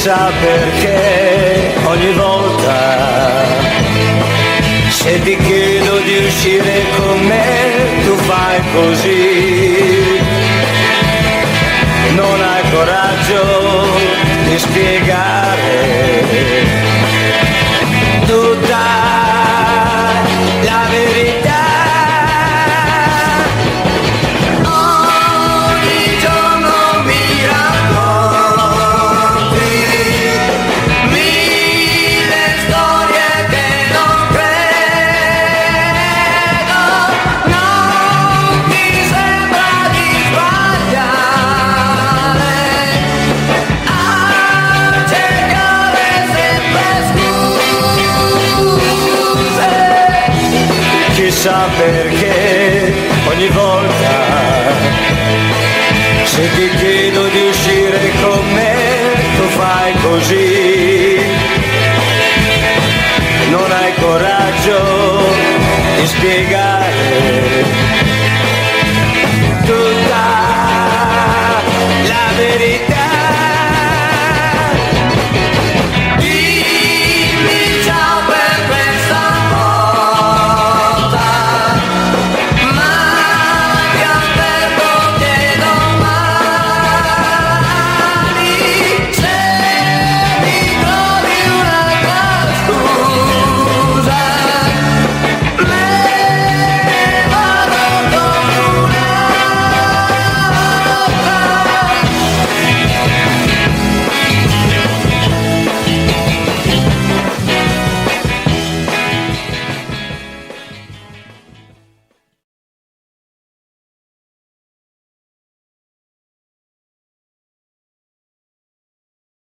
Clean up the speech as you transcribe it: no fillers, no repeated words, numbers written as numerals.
Chissà perché ogni volta se ti chiedo di uscire con me tu fai così. Non hai coraggio di spiegare tutta la verità. Chissà perché ogni volta se ti chiedo di uscire con me tu fai così. Non hai coraggio di spiegare